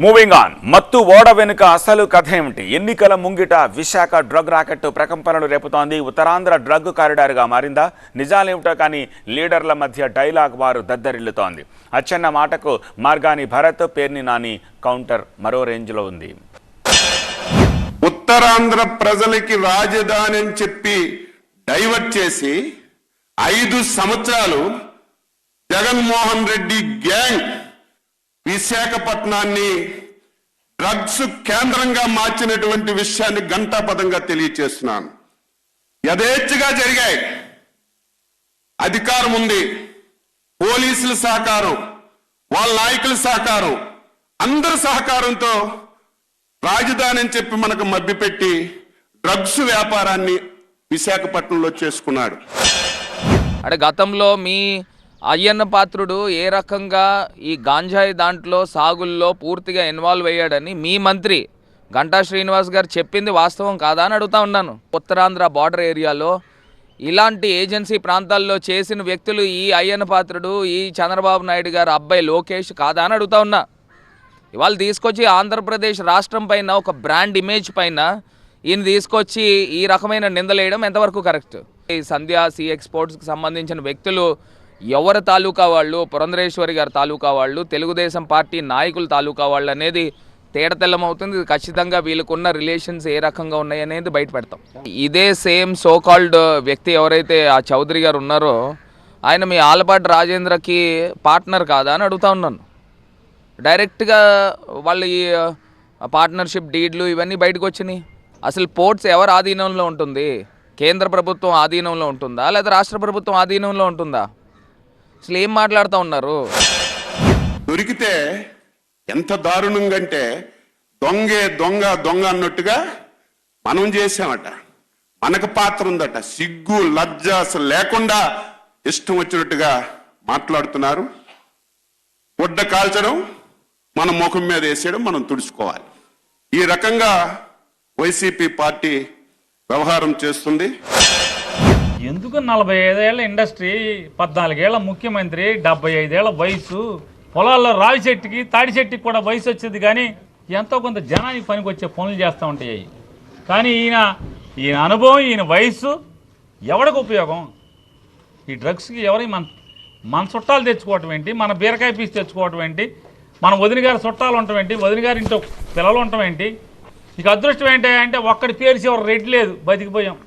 Moving on. మత్తు ఓడ వెనుక అసలు కథ ఏమిటి? ఎన్నికల ముంగిట విశాఖ డ్రగ్ రాకెట్ ప్రకంపనలు రేపుతోంది. ఉత్తరాంధ్ర డ్రగ్ కారిడార్గా మారిందా? నిజాలేమిటో కానీ లీడర్ల మధ్య డైలాగ్ వారు దద్దరిల్లుతోంది. అచ్చెన్న మాటకు మార్గాని భరత్, పేర్ని నాని కౌంటర్ మరో రేంజ్లో ఉంది. ఉత్తరాంధ్ర ప్రజలకి రాజధాని అని చెప్పి డైవర్ట్ చేసి 5 సంవత్సరాలు జగన్మోహన్ రెడ్డి గ్యాంగ్ విశాఖపట్నాన్ని డ్రగ్స్ కేంద్రంగా మార్చినటువంటి విషయాన్ని ఘంటాపథంగా తెలియచేస్తున్నాను. యథేచ్ఛగా జరిగాయి. అధికారం ఉంది, పోలీసుల సహకారం, వాళ్ళ నాయకుల సహకారం, అందరి సహకారంతో రాజధాని అని చెప్పి మనకు మభ్యపెట్టి డ్రగ్స్ వ్యాపారాన్ని విశాఖపట్నంలో చేసుకున్నాడు. అంటే గతంలో మీ అయ్యన్న పాత్రుడు ఏ రకంగా ఈ గాంజాయి దాంట్లో సాగుల్లో పూర్తిగా ఇన్వాల్వ్ అయ్యాడని మీ మంత్రి గంటా శ్రీనివాస్ గారు చెప్పింది వాస్తవం కాదా అని అడుగుతా ఉన్నాను. ఉత్తరాంధ్ర బార్డర్ ఏరియాలో ఇలాంటి ఏజెన్సీ ప్రాంతాల్లో చేసిన వ్యక్తులు ఈ అయ్యన్న పాత్రుడు, ఈ చంద్రబాబు నాయుడు గారు అబ్బాయి లోకేష్ కాదా అని అడుగుతా ఉన్నా. ఇవాళ తీసుకొచ్చి ఆంధ్రప్రదేశ్ రాష్ట్రం పైన ఒక బ్రాండ్ ఇమేజ్ పైన ఈయన తీసుకొచ్చి ఈ రకమైన నిందలేయడం ఎంతవరకు కరెక్ట్? ఈ సంధ్యా సీ ఎక్స్పోర్ట్స్కి సంబంధించిన వ్యక్తులు ఎవరి తాలూకా వాళ్ళు, పురంధరేశ్వరి గారి తాలూకా వాళ్ళు, తెలుగుదేశం పార్టీ నాయకుల తాలూకా వాళ్ళు అనేది తేడతెల్లమవుతుంది. ఖచ్చితంగా వీళ్ళకున్న రిలేషన్స్ ఏ రకంగా ఉన్నాయి అనేది బయట పెడతాం. ఇదే సేమ్ సోకాల్డ్ వ్యక్తి ఎవరైతే ఆ చౌదరి గారు ఉన్నారో ఆయన మీ ఆలపాటి రాజేంద్రకి పార్ట్నర్ కాదా అని అడుగుతా ఉన్నాను. డైరెక్ట్గా వాళ్ళు ఈ పార్ట్నర్షిప్ డీడ్లు ఇవన్నీ బయటకు వచ్చినాయి. అసలు పోర్ట్స్ ఎవరి ఆధీనంలో ఉంటుంది? కేంద్ర ప్రభుత్వం ఆధీనంలో ఉంటుందా లేదా రాష్ట్ర ప్రభుత్వం ఆధీనంలో ఉంటుందా? అసలు ఏం మాట్లాడుతూ ఉన్నారు? దొరికితే ఎంత దారుణంగా అంటే దొంగే దొంగ దొంగ అన్నట్టుగా మనం చేసామట. మనకు పాత్ర ఉందట. సిగ్గు లజ్జ అసలు లేకుండా ఇష్టం వచ్చినట్టుగా మాట్లాడుతున్నారు. గుడ్డ కాల్చడం, మన ముఖం మీద వేసేయడం, మనం తుడుచుకోవాలి. ఈ రకంగా వైసీపీ పార్టీ వ్యవహారం చేస్తుంది. ఎందుకు 45 ఏళ్ల ఇండస్ట్రీ, 14 ఏళ్ల ముఖ్యమంత్రి, 75 ఏళ్ల వయసు, పొలాల్లో రావి చెట్టుకి తాడి చెట్టుకి కూడా వయసు వచ్చేది, కానీ ఎంతో కొంత జనానికి పనికి వచ్చే పనులు చేస్తూ ఉంటాయి. కానీ ఈయన అనుభవం, ఈయన వయసు ఎవరికి ఉపయోగం? ఈ డ్రగ్స్కి ఎవరి మన చుట్టాలు తెచ్చుకోవటం ఏంటి? మన బీరకాయ పీస్ తెచ్చుకోవటం ఏంటి? మన వదిన గారి చుట్టాలు ఉండటం ఏంటి? వదిన గారి ఇంట్లో పిల్లలు ఉండటం ఏంటి? ఇక అదృష్టం ఏంటి అంటే ఒక్కడి పేరు చివరి రెడ్డి లేదు, బతికిపోయాం.